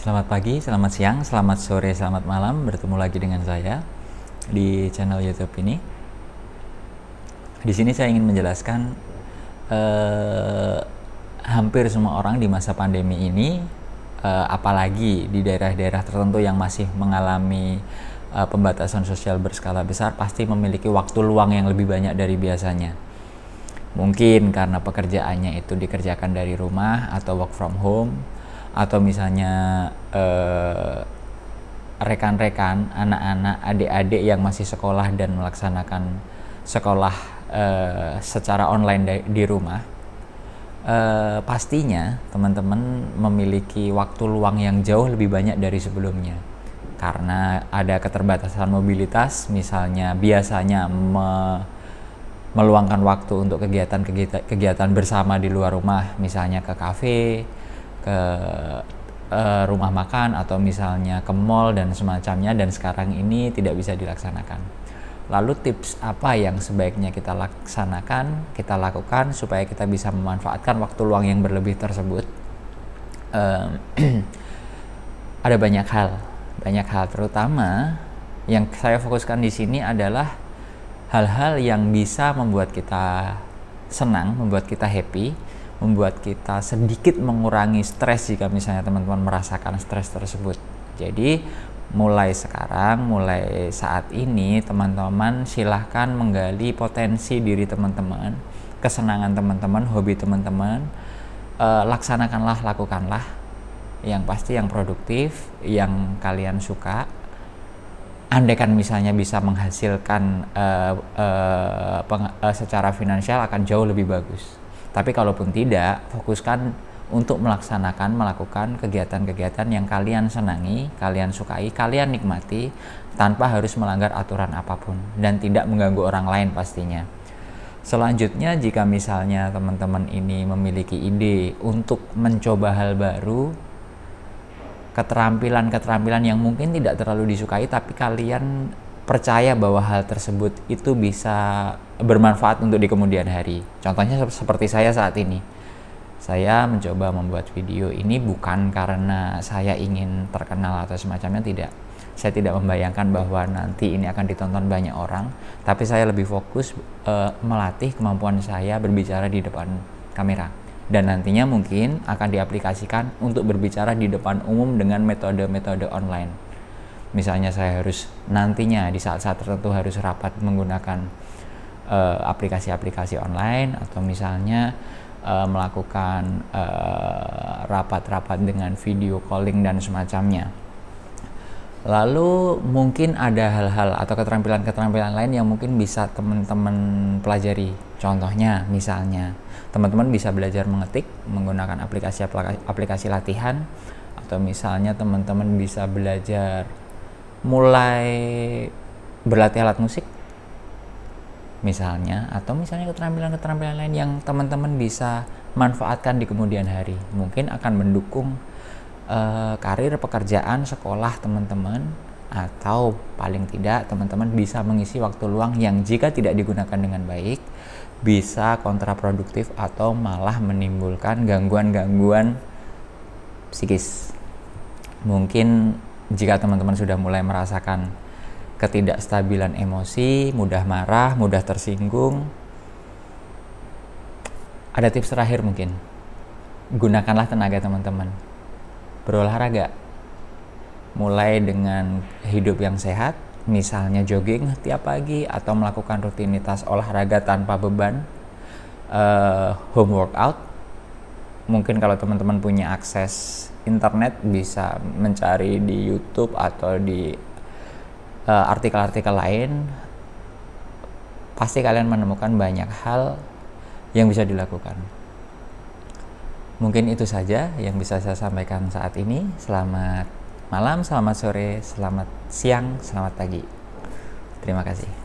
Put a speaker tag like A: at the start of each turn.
A: Selamat pagi, selamat siang, selamat sore, selamat malam. Bertemu lagi dengan saya di channel YouTube ini. Di sini saya ingin menjelaskan hampir semua orang di masa pandemi ini, apalagi di daerah-daerah tertentu yang masih mengalami pembatasan sosial berskala besar, pasti memiliki waktu luang yang lebih banyak dari biasanya. Mungkin karena pekerjaannya itu dikerjakan dari rumah atau work from home, atau misalnya rekan-rekan, anak-anak, adik-adik yang masih sekolah dan melaksanakan sekolah secara online di rumah. Pastinya teman-teman memiliki waktu luang yang jauh lebih banyak dari sebelumnya, karena ada keterbatasan mobilitas. Misalnya biasanya meluangkan waktu untuk kegiatan bersama di luar rumah, misalnya ke kafe, ke rumah makan, atau misalnya ke mall dan semacamnya, dan sekarang ini tidak bisa dilaksanakan. Lalu tips apa yang sebaiknya kita lakukan supaya kita bisa memanfaatkan waktu luang yang berlebih tersebut? Ada banyak hal, terutama yang saya fokuskan di sini adalah hal-hal yang bisa membuat kita senang, membuat kita happy, membuat kita sedikit mengurangi stres jika misalnya teman-teman merasakan stres tersebut. Jadi mulai saat ini teman-teman silahkan menggali potensi diri teman-teman, kesenangan teman-teman, hobi teman-teman. Lakukanlah yang pasti yang produktif, yang kalian suka. Andaikan misalnya bisa menghasilkan secara finansial, akan jauh lebih bagus. Tapi kalaupun tidak, fokuskan untuk melakukan kegiatan-kegiatan yang kalian senangi, kalian sukai, kalian nikmati, tanpa harus melanggar aturan apapun dan tidak mengganggu orang lain pastinya. Selanjutnya, jika misalnya teman-teman ini memiliki ide untuk mencoba hal baru, keterampilan yang mungkin tidak terlalu disukai, tapi kalian percaya bahwa hal tersebut itu bisa bermanfaat untuk di kemudian hari. Contohnya seperti saya saat ini. Saya mencoba membuat video ini bukan karena saya ingin terkenal atau semacamnya, tidak. Saya tidak membayangkan bahwa nanti ini akan ditonton banyak orang, tapi saya lebih fokus melatih kemampuan saya berbicara di depan kamera. Dan nantinya mungkin akan diaplikasikan untuk berbicara di depan umum dengan metode-metode online. Misalnya saya harus nantinya di saat-saat tertentu harus rapat menggunakan aplikasi-aplikasi online, atau misalnya melakukan rapat-rapat dengan video calling dan semacamnya. Lalu mungkin ada hal-hal atau keterampilan-keterampilan lain yang mungkin bisa teman-teman pelajari. Contohnya misalnya teman-teman bisa belajar mengetik menggunakan aplikasi latihan, atau misalnya teman-teman bisa belajar mulai berlatih alat musik misalnya, atau misalnya keterampilan-keterampilan lain yang teman-teman bisa manfaatkan di kemudian hari, mungkin akan mendukung karir, pekerjaan, sekolah teman-teman, atau paling tidak teman-teman bisa mengisi waktu luang yang jika tidak digunakan dengan baik bisa kontraproduktif atau malah menimbulkan gangguan-gangguan psikis. Mungkin jika teman-teman sudah mulai merasakan ketidakstabilan emosi, mudah marah, mudah tersinggung, ada tips terakhir mungkin. Gunakanlah tenaga teman-teman. Berolahraga. Mulai dengan hidup yang sehat, misalnya jogging tiap pagi, atau melakukan rutinitas olahraga tanpa beban, home workout. Mungkin kalau teman-teman punya akses internet, bisa mencari di YouTube atau di artikel-artikel lain, pasti kalian menemukan banyak hal yang bisa dilakukan. Mungkin itu saja yang bisa saya sampaikan saat ini. Selamat malam, selamat sore, selamat siang, selamat pagi. Terima kasih.